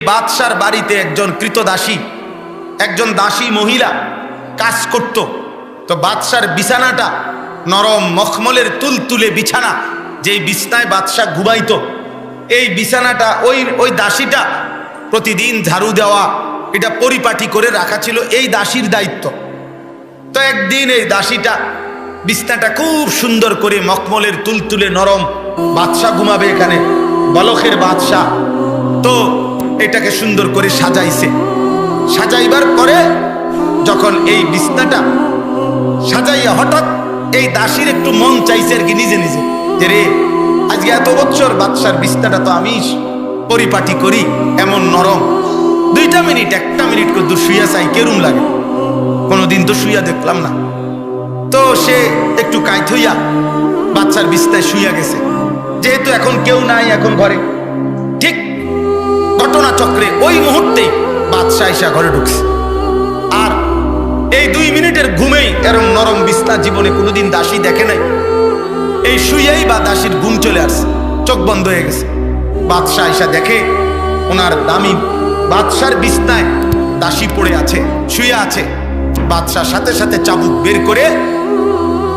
বাদশার বাড়িতে একজন কৃতদাসী, একজন দাসী মহিলা কাজ করত। তো বাদশার বিছানাটা নরম মখমলের তুলতুলে বিছানা, যেই বিছনায় বাদশা ঘুমাইতো, এই বিছানাটা ওই দাসীটা প্রতিদিন ঝাড়ু দেওয়া, এটা পরিপাটি করে রাখা ছিল এই দাসীর দায়িত্ব। তো একদিন এই দাসীটা বিছনাটা খুব সুন্দর করে মখমলের তুলতুলে নরম, বাদশা ঘুমাবে এখানে, বলখের বাদশা, তো এটাকে সুন্দর করে সাজাইছে। সাজাইবার পরে যখন এই বিছনাটা সাজাইয়া হঠাৎ এই দাসীর একটু মন চাইছে আর কি নিজে নিজে, যে রে আজকে এত বছর বাদশার বিছনাটা তো আমি পরিপাটি করি, এমন নরম, 2 মিনিট 1 মিনিট করে শুইয়া চাই, কেরুম লাগে, কোনোদিন তো শুইয়া দেখলাম না। তো সে একটু কাইত হইয়া বাদশার বিছনায় শুইয়া গেছে, যেহেতু এখন কেউ নাই এখন ঘরে। ঠিক ঘটনা চক্রে ওই মুহূর্তেই বাদশা আইসা ঘরে ঢুকছে। আর এই 2 মিনিটের ঘুমেই এরম নরম বিছনা জীবনে কোনোদিন দাসী দেখে নাই। এই শুইয়াই বা দাসীর ঘুম চলে আসছে, চোখ বন্ধ হয়ে গেছে। বাদশা আইসা দেখে ওনার দামি বাদশার বিছনায় দাসী পড়ে আছে, শুয়ে আছে। বাদশার সাথে সাথে চাবুক বের করে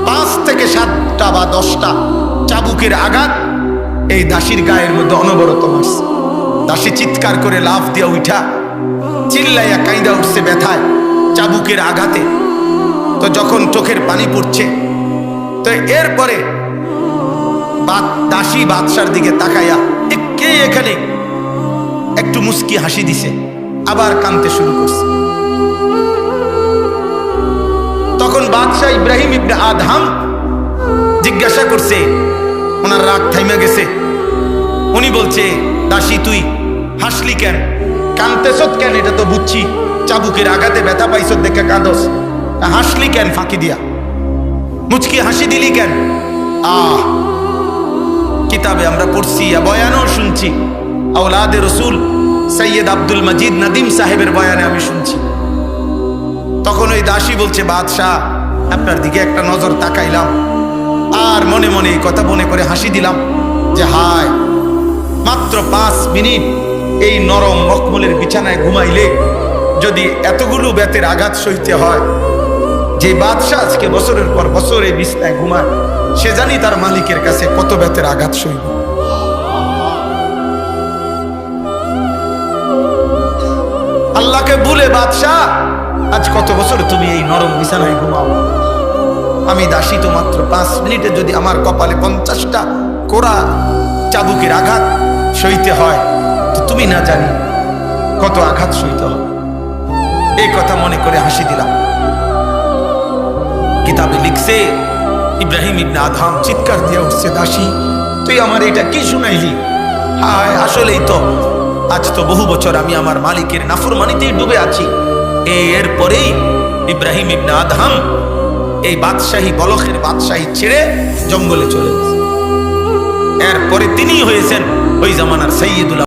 5 থেকে 7টা বা 10টা চাবুকের আঘাত এই দাসীর গায়ের মধ্যে অনবরত মারছে। দাসী চিৎকার করে লাফ দিয়া উঠা চিল্লাইয়া কাইদা উঠছে ব্যথায়, চাবুকের আঘাতে। তো যখন চোখের পানি পড়ছে, তো এরপরে দাসী বাদশার দিকে তাকাইয়া কে এখানে একটু মুস্কি হাসি দিছে, আবার কাঁদতে শুরু করছে। তখন বাদশাহ ইব্রাহিম ইবনে আদহাম জিজ্ঞাসা করছে, ওনার রাগ থাইমা গেছে। উনি বলছে, দাসী তুই হাসলি কেন, কাঁদতেছ কেন? এটা তো বুঝছি চাবুকের আঘাতে ব্যথা পাইছ দেখে কাঁদস, হাসলি কেন ফাঁকি দিয়া, মুচকি হাসি দিলি কেন? কিতাবে আমরা পড়ছি, বয়ানও শুনছি, আওলাদে রসুল সৈয়দ আব্দুল মজিদ নদীম সাহেবের বয়ানে আমি শুনছি। তখন ওই দাসী বলছে, বাদশাহ আপনার দিকে একটা নজর তাকাইলাম, আর মনে মনে এই কথা মনে করে হাসি দিলাম যে হায়, মাত্র 5 মিনিট এই নরম মখমলের বিছানায় ঘুমাইলে যদি এতগুলো বেতের আঘাত সইতে হয়, যে বাদশাহ আজকে বছরের পর বছর এই বিছানায় ঘুমায়, সে জানি তার মালিকের কাছে কত বেতের আঘাত সইব। আল্লাহকে ভুলে বাদশাহ আজ কত বছর তুমি এই নরম বিছানায় ঘুমাও, আমি দাসী তো মাত্র 5 মিনিটে যদি আমার কপালে 50টা কোড়া চাবুকের আঘাত সইতে হয়, তো তুমি না জানি কত আঘাত সইতে হবে। এই কথা মনে করে হাসি দিলাম। কিতাবে লিখছে, ইব্রাহিম ইবনে আদহাম চিৎকার দিয়ে উঠছে, দাসী তুই আমার এটা কি শুনাইলি? হায়, আসলেই তো আজ তো বহু বছর আমি আমার মালিকের নাফরমানিতেই ডুবে আছি। এরপরেই ইব্রাহিম ইবনে আদহাম এই বাদশাহী, বলখের বাদশাহী ছেড়ে জঙ্গলে চলে গেছে। এরপরে তিনি হয়েছেন ওই জামানার সৈয়দুল